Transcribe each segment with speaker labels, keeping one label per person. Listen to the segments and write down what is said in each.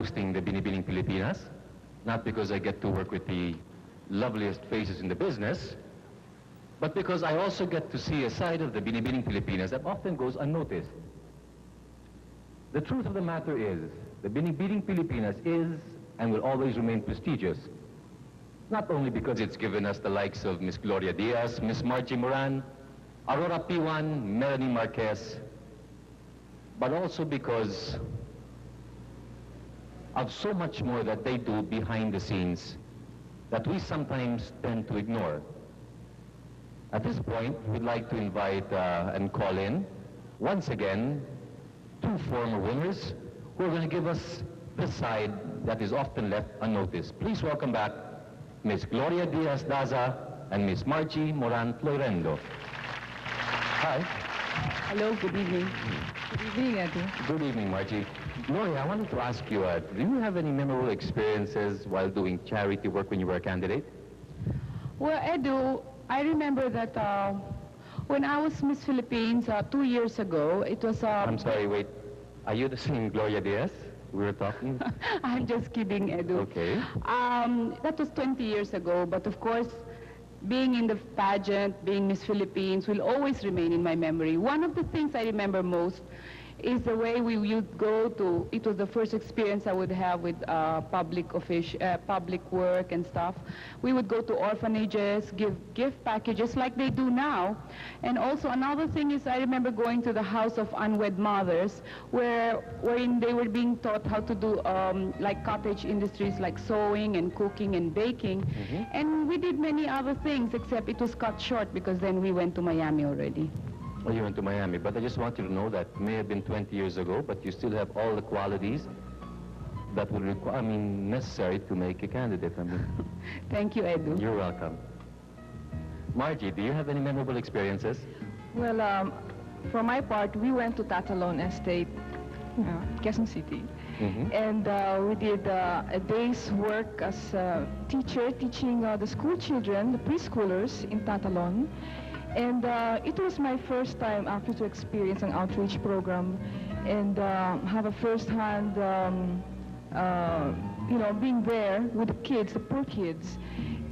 Speaker 1: hosting the Binibining Pilipinas, not because I get to work with the loveliest faces in the business, but because I also get to see a side of the Binibining Pilipinas that often goes unnoticed. The truth of the matter is, the Binibining Pilipinas is and will always remain prestigious, not only because it's given us the likes of Miss Gloria Diaz, Miss Margie Moran, Aurora Piwan, Melanie Marquez, but also because of so much more that they do behind the scenes that we sometimes tend to ignore. At this point, we'd like to invite and call in, once again, two former winners who are going to give us the side that is often left unnoticed. Please welcome back Miss Gloria Diaz Daza and Miss Margie Moran Florendo. Hi.
Speaker 2: Hello, good evening. Good evening, Edu.
Speaker 1: Good evening, Margie. Gloria, I wanted to ask you, do you have any memorable experiences while doing charity work when you were a candidate?
Speaker 2: Well, Edu, I remember that when I was Miss Philippines 2 years ago, it was...
Speaker 1: I'm sorry, wait. Are you the same Gloria Diaz we were talking?
Speaker 2: I'm just kidding, Edu.
Speaker 1: Okay.
Speaker 2: That was 20 years ago, but of course, being in the pageant, being Miss Philippines will always remain in my memory. One of the things I remember most is the way we would go to, it was the first experience I would have with public work and stuff. We would go to orphanages, give gift packages like they do now. And also another thing is I remember going to the house of unwed mothers wherein they were being taught how to do like cottage industries like sewing and cooking and baking. Mm-hmm. And we did many other things except it was cut short because then we went to Miami already.
Speaker 1: Well, you went to Miami, but I just want you to know that may have been 20 years ago, but you still have all the qualities that would require, necessary to make a candidate.
Speaker 2: Thank you, Edu.
Speaker 1: You're welcome. Margie, do you have any memorable experiences?
Speaker 3: Well, for my part, we went to Tatalon Estate, Quezon City, mm-hmm. and we did a day's work as a teacher teaching the school children, the preschoolers in Tatalon. And it was my first time actually to experience an outreach program and have a first-hand, being there with the kids, the poor kids.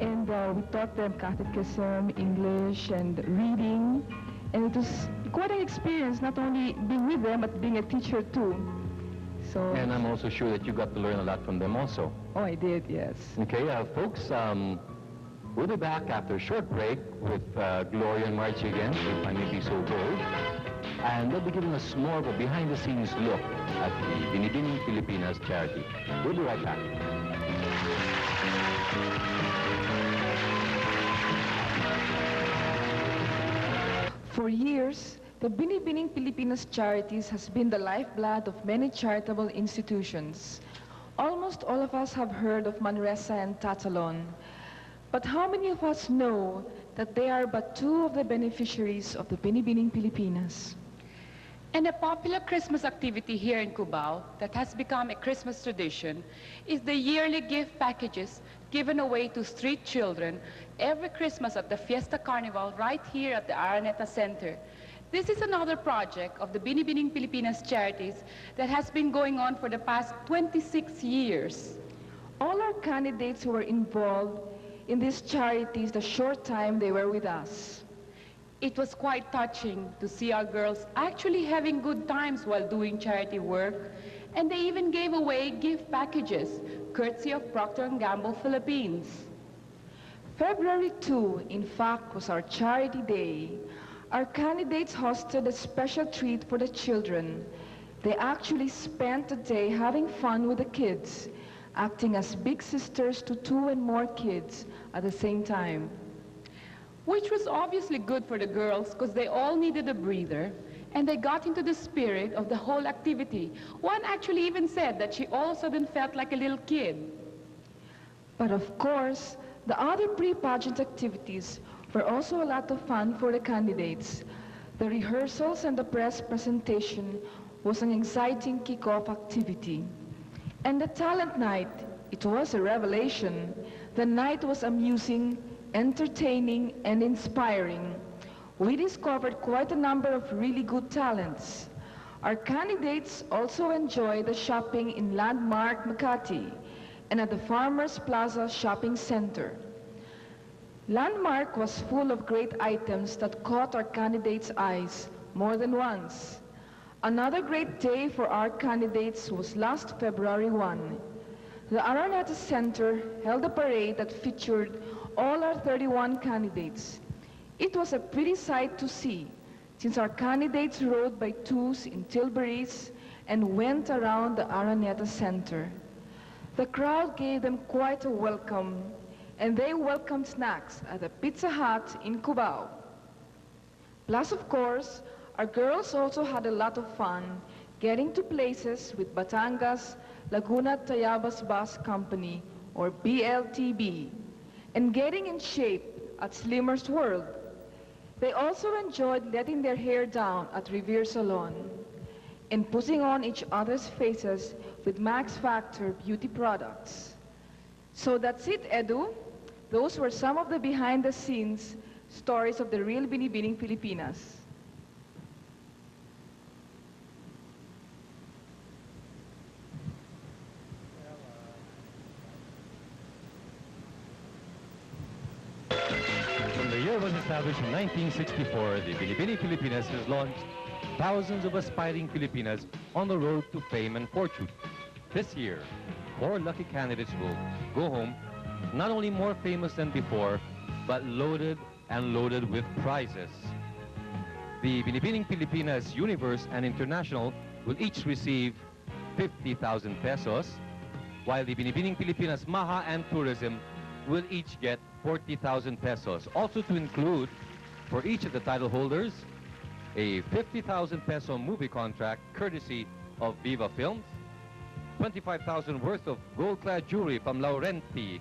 Speaker 3: And we taught them catechism, English, and reading. And it was quite an experience, not only being with them, but being a teacher too. So. And
Speaker 1: I'm also sure that you got to learn a lot from them also.
Speaker 3: Oh, I did, yes.
Speaker 1: Okay, folks. We'll be back after a short break with Gloria and Margie again, if I may be so bold. And they'll be giving us more of a behind-the-scenes look at the Binibining Pilipinas charity. We'll be right back.
Speaker 3: For years, the Binibining Pilipinas Charities has been the lifeblood of many charitable institutions. Almost all of us have heard of Manresa and Tatalon. But how many of us know that they are but two of the beneficiaries of the Binibining Pilipinas?
Speaker 2: And a popular Christmas activity here in Cubao that has become a Christmas tradition is the yearly gift packages given away to street children every Christmas at the Fiesta Carnival right here at the Araneta Center. This is another project of the Binibining Pilipinas Charities that has been going on for the past 26 years.
Speaker 3: All our candidates who were involved in these charities the short time they were with us.
Speaker 2: It was quite touching to see our girls actually having good times while doing charity work, and they even gave away gift packages, courtesy of Procter & Gamble Philippines.
Speaker 3: February 2, in fact, was our charity day. Our candidates hosted a special treat for the children. They actually spent the day having fun with the kids, acting as big sisters to 2 and more kids at the same time.
Speaker 2: Which was obviously good for the girls because they all needed a breather and they got into the spirit of the whole activity. One actually even said that she all of a sudden felt like a little kid.
Speaker 3: But of course, the other pre-pageant activities were also a lot of fun for the candidates. The rehearsals and the press presentation was an exciting kick-off activity. And the talent night, it was a revelation. The night was amusing, entertaining, and inspiring. We discovered quite a number of really good talents. Our candidates also enjoy the shopping in Landmark Makati and at the Farmers Plaza Shopping Center. Landmark was full of great items that caught our candidates' eyes more than once. Another great day for our candidates was last February 1. The Araneta Center held a parade that featured all our 31 candidates. It was a pretty sight to see, since our candidates rode by twos in Tilburys and went around the Araneta Center. The crowd gave them quite a welcome, and they welcomed snacks at the Pizza Hut in Cubao. Plus, of course, our girls also had a lot of fun getting to places with Batangas Laguna Tayabas Bus Company, or BLTB, and getting in shape at Slimmer's World. They also enjoyed letting their hair down at Revere Salon and putting on each other's faces with Max Factor beauty products. So that's it, Edu. Those were some of the behind-the-scenes stories of the real Binibining Pilipinas.
Speaker 1: When the year was established in 1964, the Binibini Pilipinas has launched thousands of aspiring Filipinas on the road to fame and fortune. This year, 4 lucky candidates will go home not only more famous than before, but loaded and loaded with prizes. The Binibining Pilipinas Universe and International will each receive 50,000 pesos, while the Binibining Pilipinas Maha and Tourism will each get 40,000 pesos. Also to include, for each of the title holders, a 50,000 peso movie contract courtesy of Viva Films, 25,000 worth of gold-clad jewelry from Laurenti,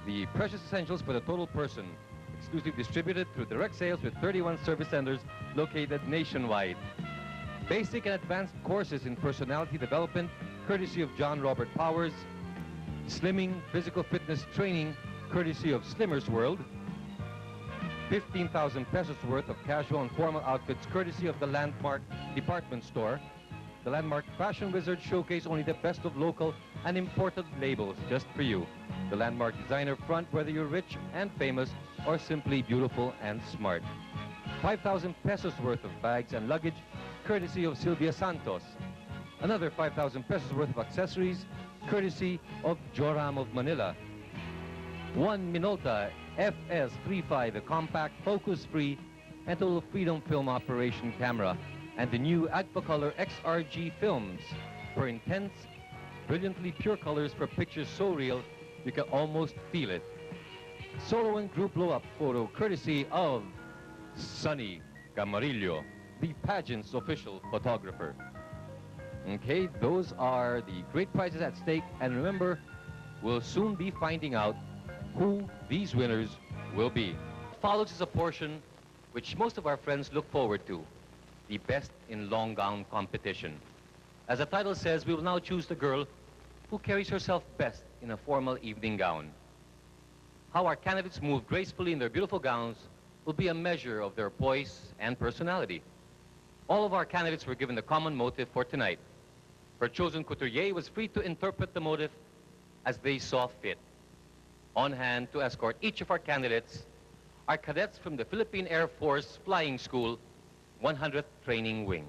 Speaker 1: the precious essentials for the total person, exclusively distributed through direct sales with 31 service centers located nationwide. Basic and advanced courses in personality development, courtesy of John Robert Powers, slimming, physical fitness training, courtesy of Slimmer's World, 15,000 pesos worth of casual and formal outfits, courtesy of the Landmark Department Store. The Landmark Fashion Wizard showcase only the best of local and imported labels just for you. The Landmark Designer Front, whether you're rich and famous or simply beautiful and smart. 5,000 pesos worth of bags and luggage, courtesy of Sylvia Santos. Another 5,000 pesos worth of accessories, courtesy of Joram of Manila. 1 Minolta FS35, a compact, focus-free, and total freedom film operation camera, and the new Agfacolor XRG films for intense, brilliantly pure colors for pictures so real you can almost feel it. Solo and group blow-up photo courtesy of Sonny Camarillo, the pageant's official photographer. Okay, those are the great prizes at stake, and remember, we'll soon be finding out who these winners will be. Follows is a portion which most of our friends look forward to, the best in long gown competition. As the title says, we will now choose the girl who carries herself best in a formal evening gown. How our candidates move gracefully in their beautiful gowns will be a measure of their poise and personality. All of our candidates were given the common motive for tonight. Her chosen couturier was free to interpret the motive as they saw fit. On hand to escort each of our candidates are cadets from the Philippine Air Force Flying School 100th Training Wing.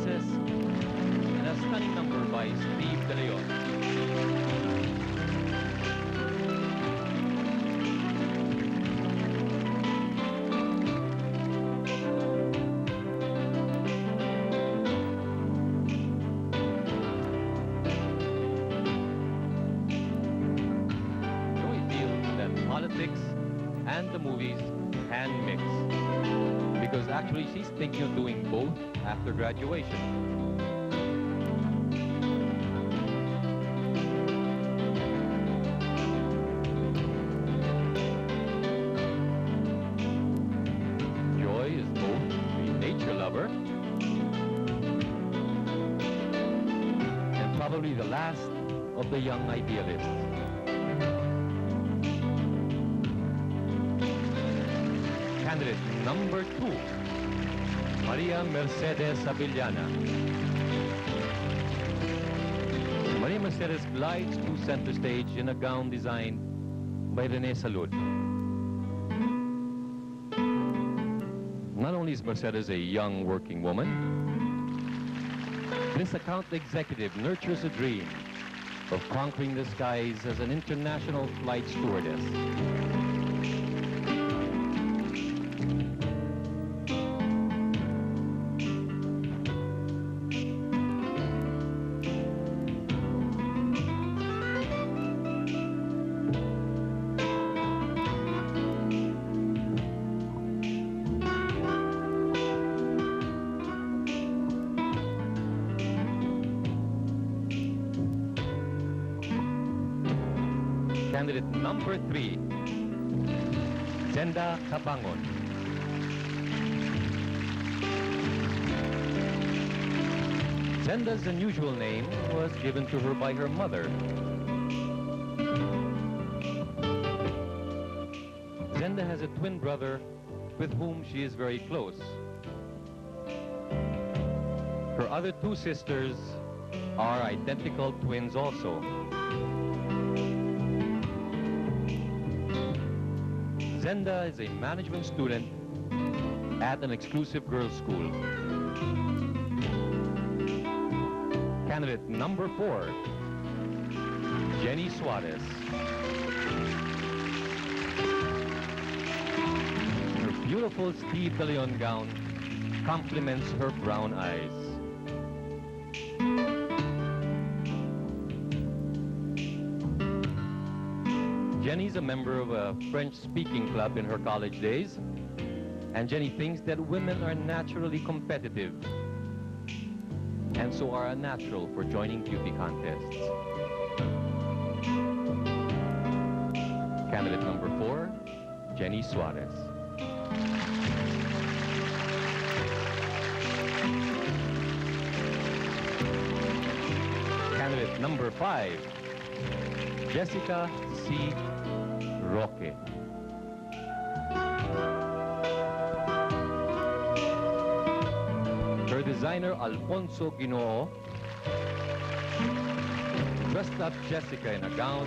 Speaker 1: And a stunning number by Steve De Leon. the movies and mix. Because actually she's thinking of doing both after graduation. Probably the last of the young idealists. Candidate number 2, Maria Mercedes Avellana. Maria Mercedes glides to center stage in a gown designed by Rene Salud. Not only is Mercedes a young working woman, this account executive nurtures a dream of conquering the skies as an international flight stewardess. Candidate number 3, Zenda Cabangon. Zenda's unusual name was given to her by her mother. Zenda has a twin brother with whom she is very close. Her other 2 sisters are identical twins also. Zenda is a management student at an exclusive girls' school. Candidate number 4, Jenny Suarez. Her beautiful Steve de Leon gown complements her brown eyes. Jenny's a member of a French-speaking club in her college days, and Jenny thinks that women are naturally competitive, and so are unnatural for joining beauty contests. Candidate number 4, Jenny Suarez. Candidate number 5, Jessica C. Roque. Her designer, Alfonso Ginoo, dressed up Jessica in a gown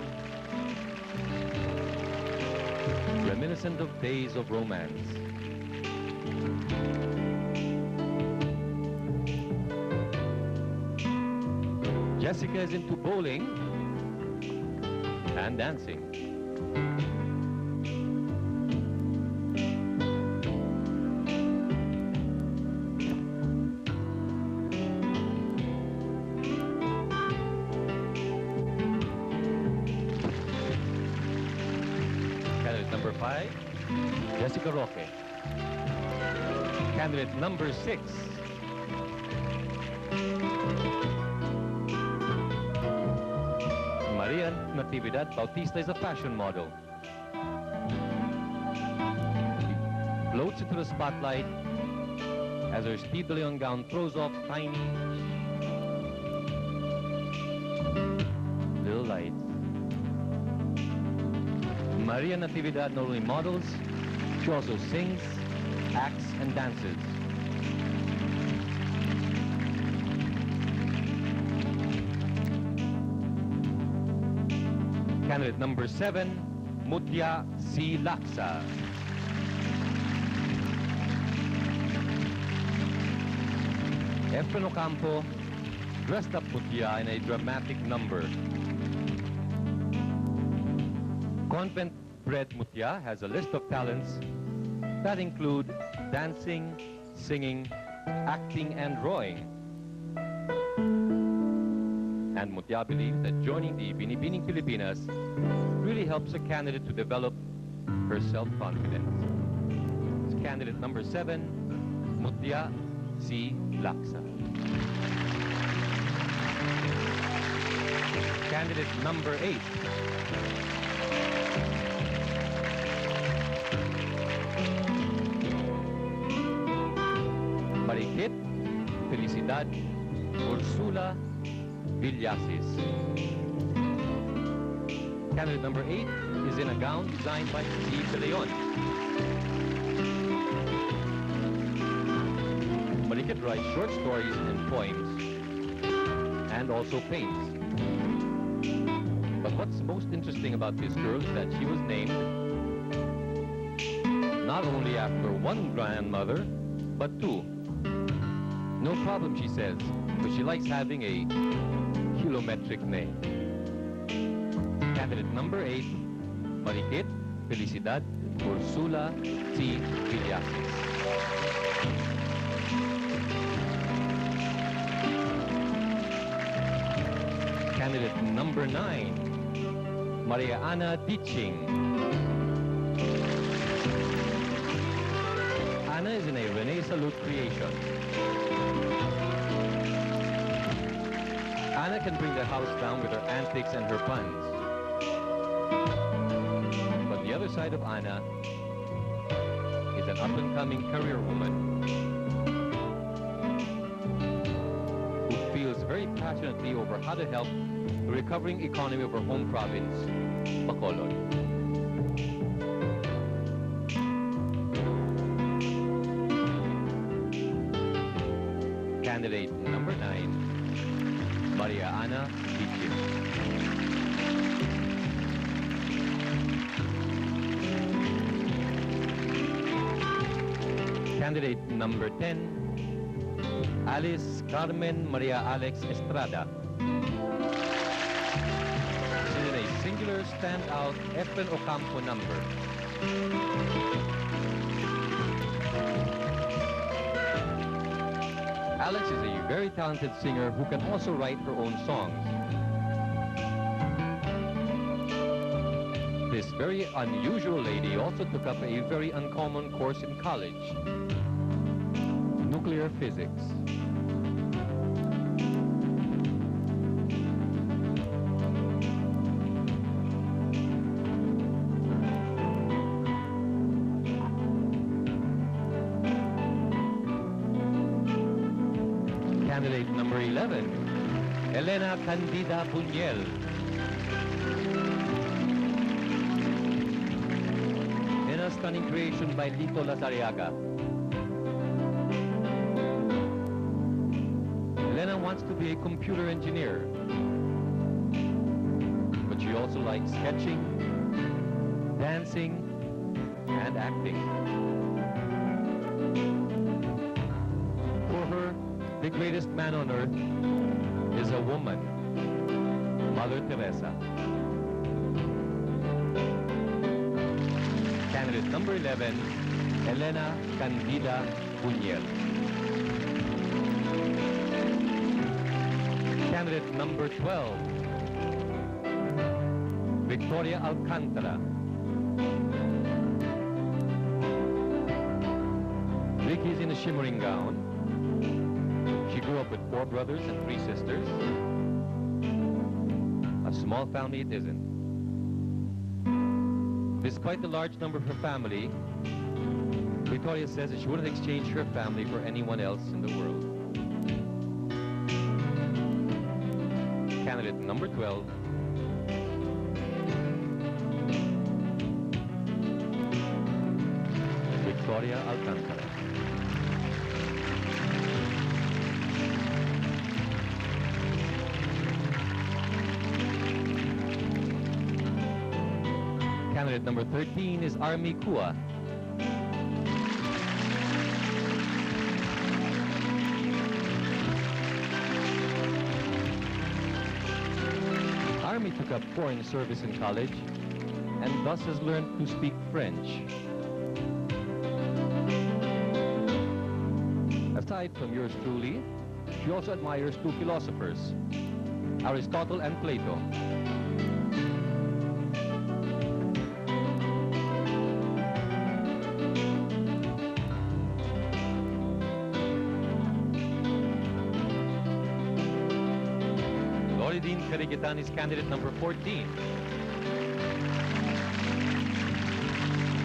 Speaker 1: reminiscent of days of romance. Jessica is into bowling and dancing. Candidate number 5, Jessica Roque. Candidate number 6, Maria Natividad Bautista is a fashion model. She floats into the spotlight as her Steve de Leon gown throws off tiny little lights. Maria Natividad not only models, she also sings, acts, and dances. Candidate number 7, Mutya C. Laksa. Efren Ocampo dressed up Mutya in a dramatic number. Convent-bred Mutya has a list of talents that include dancing, singing, acting, and drawing. And Mutya believes that joining the Binibining Pilipinas really helps a candidate to develop her self-confidence. Candidate number 7, Mutya C. Laksa. Candidate number 8, Marikit Felicidad Ursula Villasis. Candidate number 8 is in a gown designed by C. De Leon. Marikit writes short stories and poems, and also paints. But what's most interesting about this girl is that she was named not only after one grandmother, but 2. No problem, she says, but she likes having a kilometric name. Candidate number 8, Marikit Felicidad Ursula C. Villasis. Candidate number 9, Maria Ana Teaching. Ana is in a Rene Salute creation. Ana can bring the house down with her antics and her puns. But the other side of Ana is an up-and-coming career woman who feels very passionately over how to help the recovering economy of her home province, Bacolod. Candidate number 9, Maria Ana Teaching. Candidate number 10, Alice Carmen Maria Alex Estrada. She's in a singular standout Efren Ocampo number. Alex is a very talented singer who can also write her own songs. This very unusual lady also took up a very uncommon course in college, nuclear physics. Candidate number 11, Elena Candida Buñuel. In a stunning creation by Tito Lazariaga. Elena wants to be a computer engineer, but she also likes sketching, dancing, and acting. For her, the greatest man on earth is a woman, Mother Teresa. Candidate number 11, Elena Candida Buñuel. Candidate number 12, Victoria Alcantara. Vicky's in a shimmering gown. She grew up with 4 brothers and 3 sisters. A small family it isn't. Despite the large number of her family, Victoria says that she wouldn't exchange her family for anyone else in the world. Candidate number 12, Victoria Alcantara. Candidate number 13 is Army Kua. Army took up foreign service in college and thus has learned to speak French. Aside from yours truly, she also admires 2 philosophers, Aristotle and Plato.
Speaker 4: Loridin Cariquitan is candidate number 14.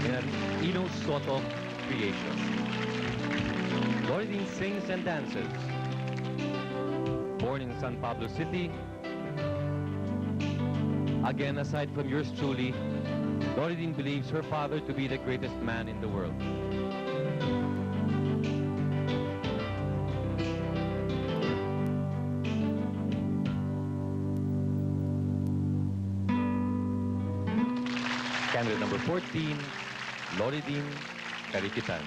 Speaker 4: In an Ino Soto creation. Loridin sings and dances. Born in San Pablo City. Again, aside from yours truly, Loridin believes her father to be the greatest man in the world. Candidate number 14, Loridin Cariquitan.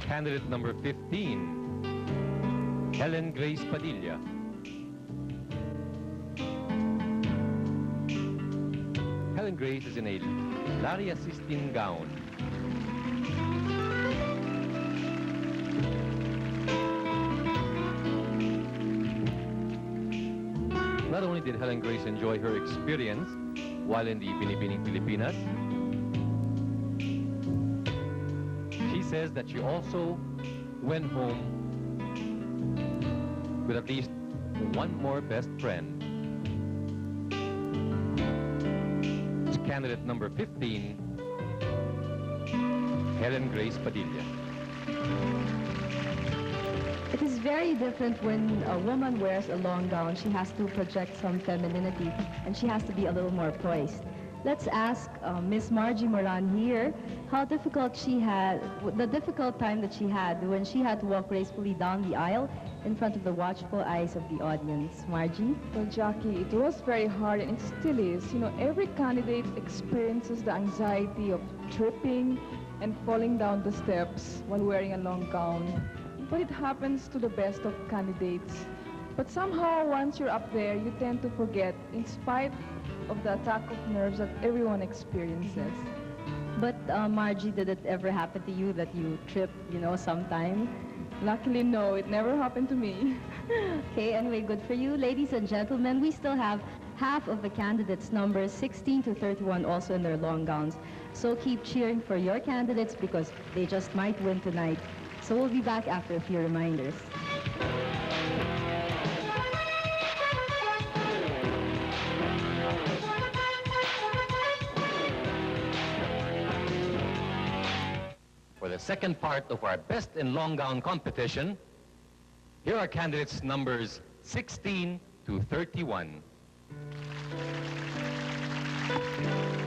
Speaker 4: Candidate number 15, Helen Grace Padilla. Helen Grace is in a Larry Assistin gown. Not only did Helen Grace enjoy her experience while in the Binibining Pilipinas, she says that she also went home with at least one more best friend. It's candidate number 15, Helen Grace Padilla.
Speaker 5: It is very different when a woman wears a long gown. She has to project some femininity, and she has to be a little more poised. Let's ask Miss Margie Moran here how difficult she had, the difficult time that she had when she had to walk gracefully down the aisle in front of the watchful eyes of the audience. Margie?
Speaker 3: Well, Jackie, it was very hard, and it still is. You know, every candidate experiences the anxiety of tripping and falling down the steps while wearing a long gown. But it happens to the best of candidates. But somehow, once you're up there, you tend to forget, in spite of the attack of nerves that everyone experiences.
Speaker 5: But Margie, did it ever happen to you that you tripped, you know, sometime?
Speaker 3: Luckily, no, it never happened to me.
Speaker 5: Okay, anyway, good for you. Ladies and gentlemen, we still have half of the candidates, numbers 16 to 31, also in their long gowns. So keep cheering for your candidates because they just might win tonight. So we'll be back after a few reminders.
Speaker 4: For the second part of our Best in Long Gown competition, here are candidates numbers 16 to 31.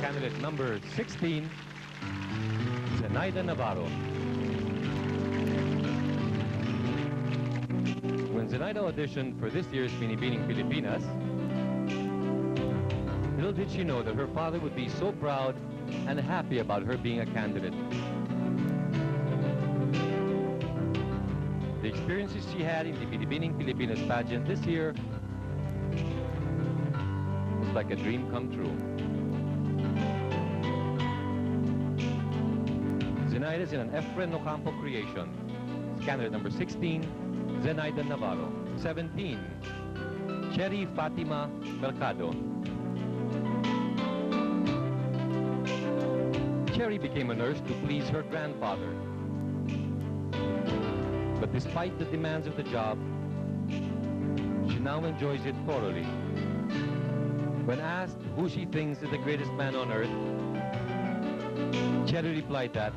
Speaker 4: Candidate number 16, Zenaida Navarro. When Zenaida auditioned for this year's Binibining Pilipinas, little did she know that her father would be so proud and happy about her being a candidate. The experiences she had in the Binibining Pilipinas pageant this year was like a dream come true. Zenaida is in an Efren Ocampo creation. Candidate number 16, Zenaida Navarro. 17, Cherry Fatima Mercado. Cherry became a nurse to please her grandfather. But despite the demands of the job, she now enjoys it thoroughly. When asked who she thinks is the greatest man on earth, Cherry replied that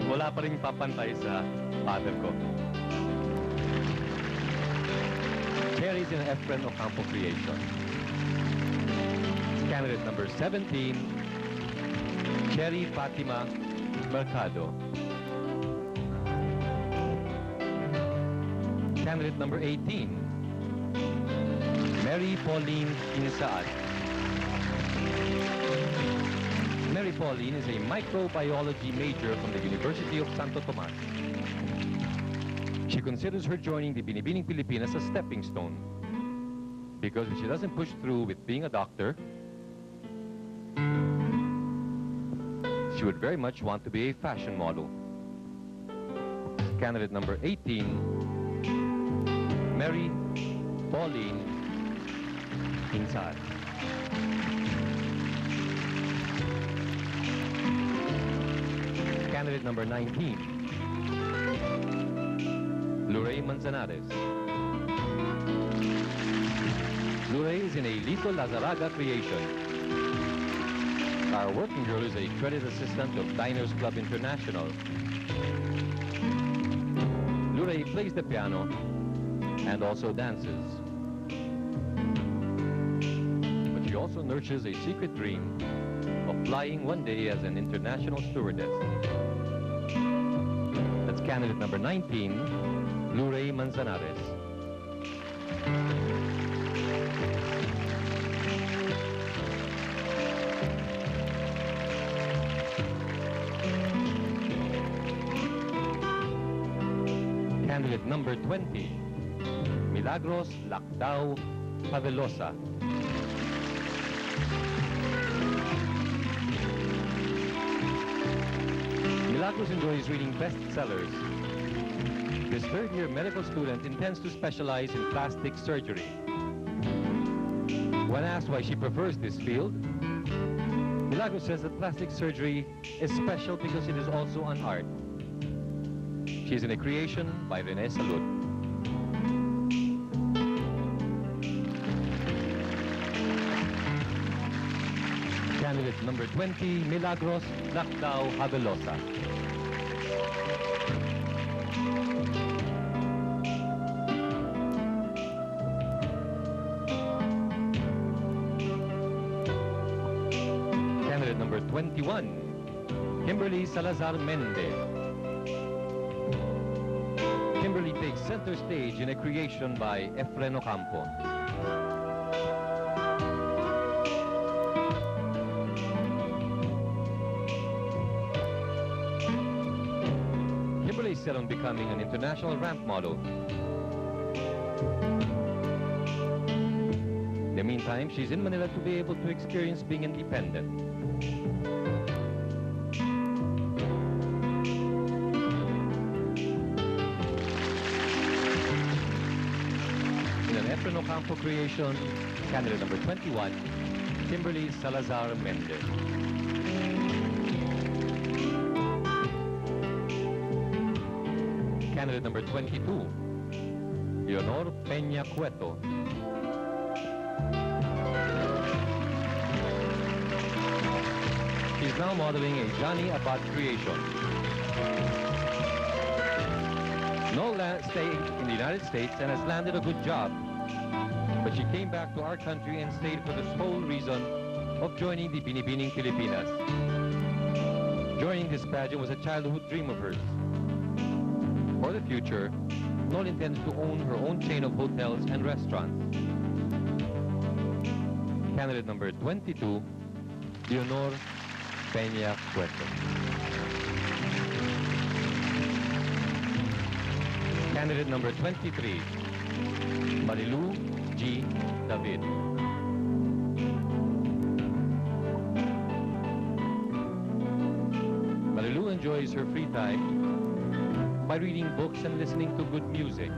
Speaker 4: wala pa ring papantay sa father ko. Cherry is in an Efren Ocampo creation. Candidate number 17, Cherry Fatima Mercado. Candidate number 18, Mary Pauline Insaad. Mary Pauline is a microbiology major from the University of Santo Tomas. She considers her joining the Binibining Pilipinas a stepping stone because if she doesn't push through with being a doctor, she would very much want to be a fashion model. Candidate number 18, Mary Pauline Insaad. Candidate number 19, Luray Manzanares. Luray is in a Lito Lazaraga creation. Our working girl is a credit assistant of Diners Club International. Luray plays the piano and also dances. But she also nurtures a secret dream of flying one day as an international stewardess. That's candidate number 19, Luray Manzanares. Candidate number 20, Milagros Lactao Pavelosa. Milagros enjoys reading bestsellers. This third-year medical student intends to specialize in plastic surgery. When asked why she prefers this field, Milagros says that plastic surgery is special because it is also an art. She is in a creation by Rene Salud. Candidate number 20, Milagros Lactao Havelosa. Candidate number 21, Kimberly Salazar Mende. Kimberly takes center stage in a creation by Efren Ocampo. Kimberly is set on becoming an international ramp model. In the meantime, she's in Manila to be able to experience being independent. Ocampo creation, candidate number 21, Kimberly Salazar Mendez. Candidate number 22, Leonor Peña Cueto. She's now modeling a Johnny Abad creation. No staying in the United States and has landed a good job. But she came back to our country and stayed for the sole reason of joining the Binibining Pilipinas. Joining this pageant was a childhood dream of hers. For the future, Nol intends to own her own chain of hotels and restaurants. Candidate number 22, Leonor Peña Cueto. Candidate number 23, Marilu G. David. Marilu enjoys her free time by reading books and listening to good music.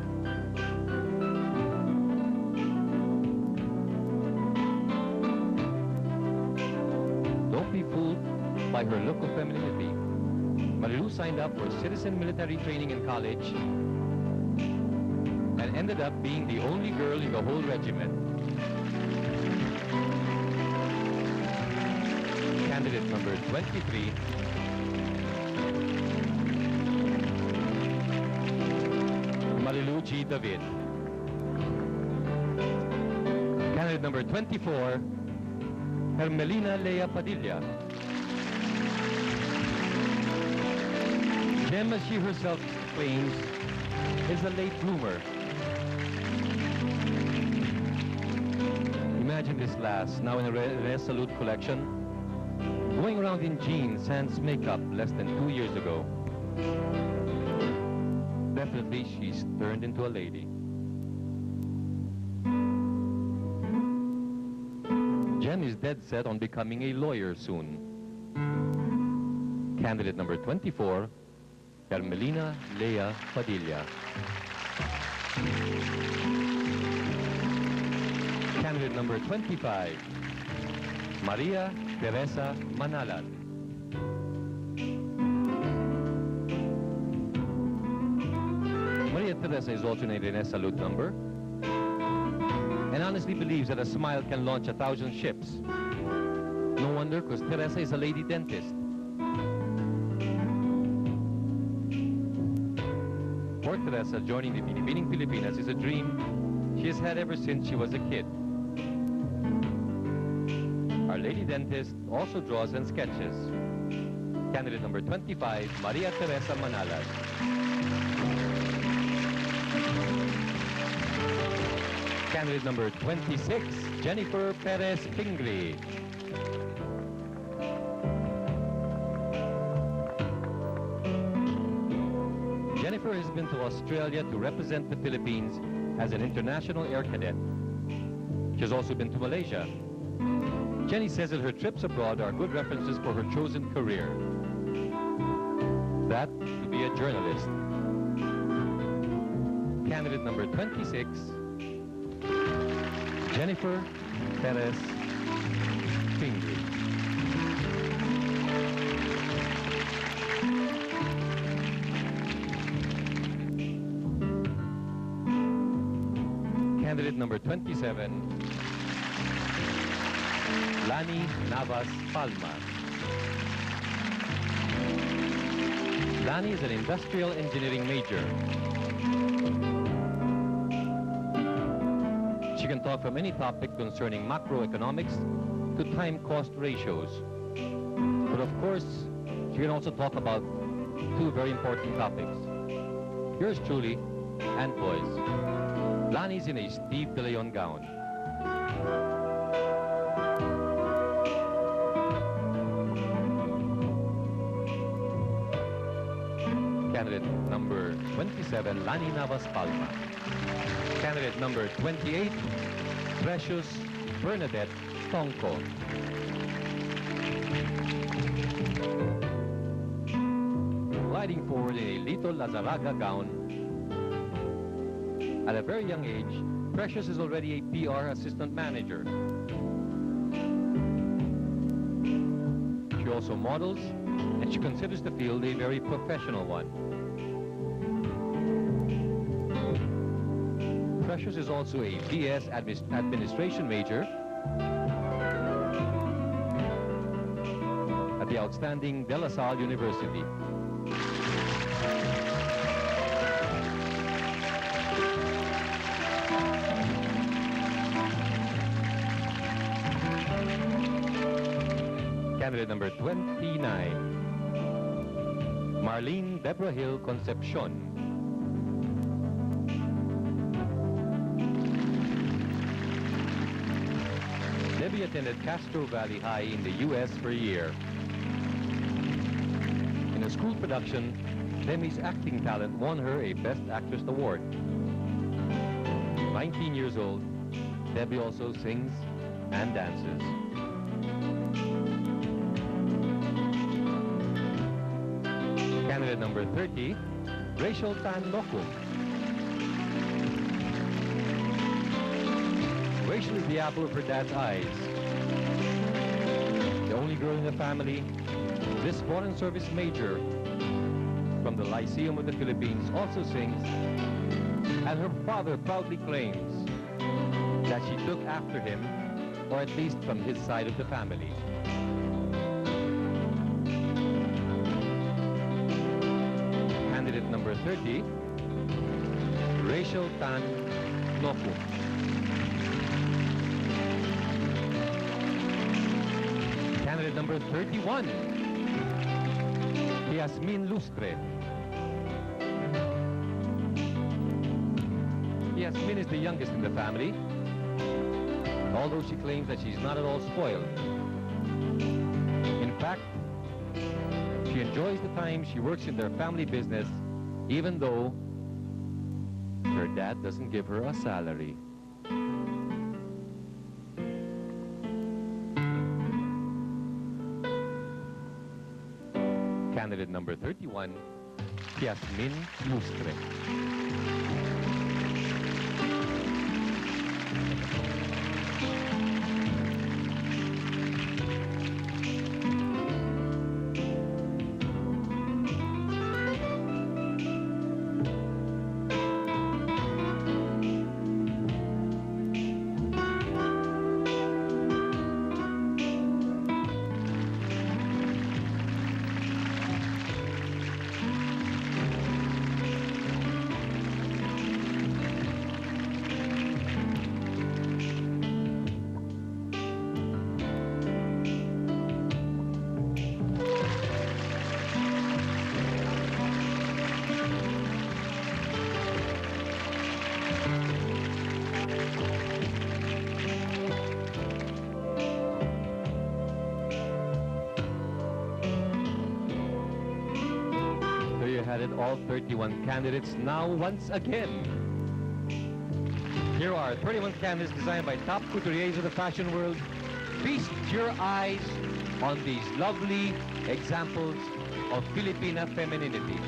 Speaker 4: Don't be fooled by her look of femininity. Marilu signed up for citizen military training in college and ended up being the only girl in the whole regiment. Candidate number 23, Marilu G. David. Candidate number 24, Hermelina Lea Padilla. Jem, as she herself claims, is a late bloomer. Imagine this lass, now in a Rene Salud collection, going around in jeans, sans makeup less than 2 years ago. Definitely, she's turned into a lady. Jem is dead set on becoming a lawyer soon. Candidate number 24, Carmelina Lea Padilla. Candidate number 25, Maria Teresa Manalan. Teresa is also in a Rene Salud number and honestly believes that a smile can launch 1,000 ships. No wonder, because Teresa is a lady dentist. For Teresa, joining the Binibining Pilipinas is a dream she has had ever since she was a kid. Our lady dentist also draws and sketches. Candidate number 25, Maria Teresa Manalas. Candidate number 26, Jennifer Perez Pingri. Jennifer has been to Australia to represent the Philippines as an international air cadet. She has also been to Malaysia. Jenny says that her trips abroad are good references for her chosen career. That, to be a journalist. Candidate number 26, Jennifer Perez Pingri. Candidate number 27, Lani Navas Palma. Lani is an industrial engineering major. She can talk from any topic concerning macroeconomics to time-cost ratios. But of course, she can also talk about two very important topics. Yours truly, and boys. Lani's in a Steve De Leon gown. Candidate number 27, Lani Navas Palma. Candidate number 28, Precious Bernadette Tonko. Gliding forward in a Lito Lazaraga gown. At a very young age, Precious is already a PR assistant manager. She also models, and she considers the field a very professional one. Precious is also a BS administration major at the outstanding De La Salle University. Candidate number 29, Marlene Deborah Hill Concepcion. Debbie attended Castro Valley High in the U.S. for a year. In a school production, Demi's acting talent won her a Best Actress award. 19 years old, Debbie also sings and dances. Candidate number 30, Rachel Tan Loco. Rachel is the apple of her dad's eyes. The only girl in the family, this foreign service major from the Lyceum of the Philippines also sings, and her father proudly claims that she took after him, or at least from his side of the family. Candidate number 30, Rachel Tan Loco. Candidate number 31, Yasmin Lustre. Yasmin is the youngest in the family, although she claims that she's not at all spoiled. In fact, she enjoys the time she works in their family business, even though her dad doesn't give her a salary. Candidate number 31, Yasmin Lustre. gathered all 31 candidates now once again. Here are 31 candidates designed by top couturiers of the fashion world. Feast your eyes on these lovely examples of Filipina femininity.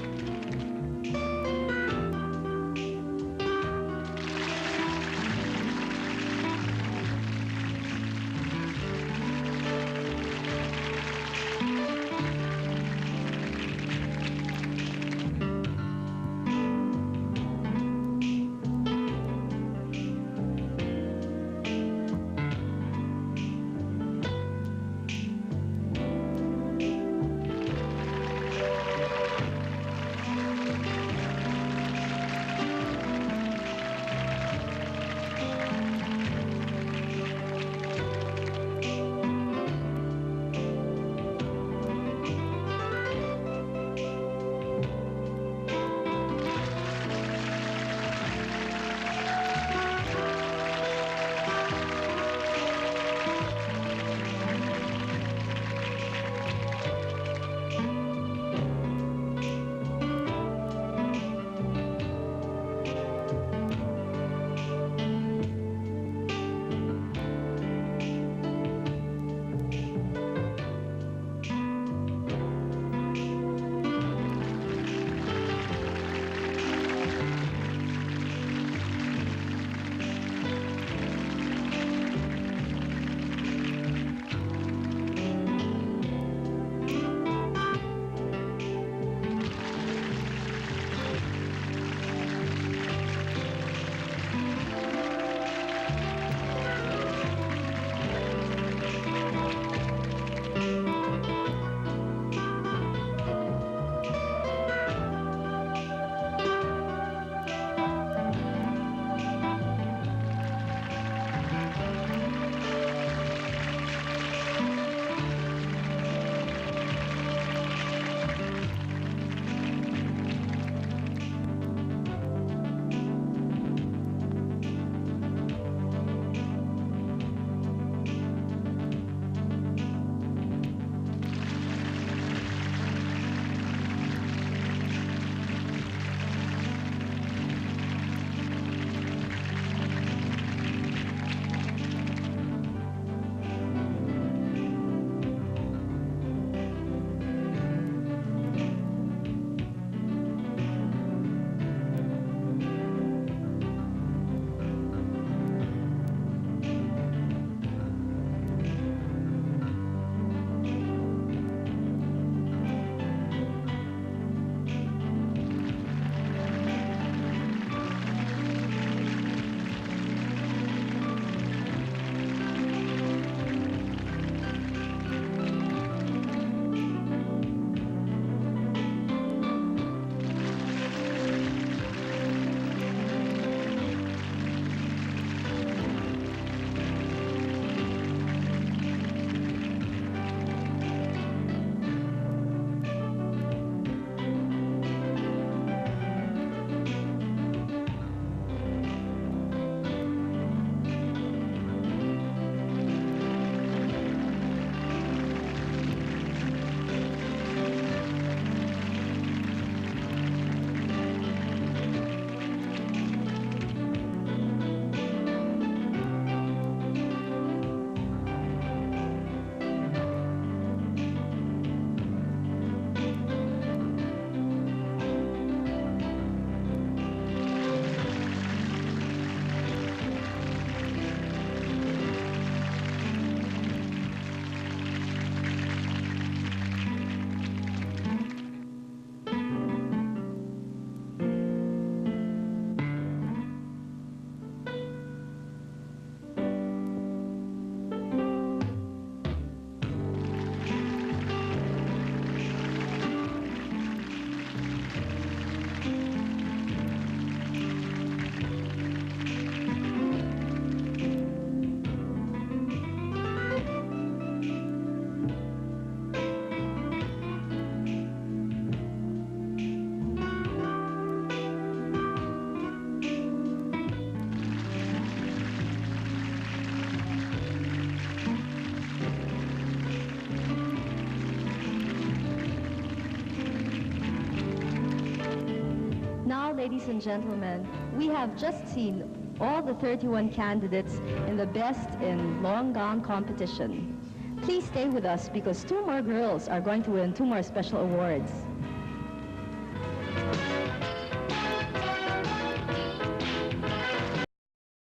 Speaker 5: Now, ladies and gentlemen, we have just seen all the 31 candidates in the Best in Long Gown competition. Please stay with us because 2 more girls are going to win 2 more special awards.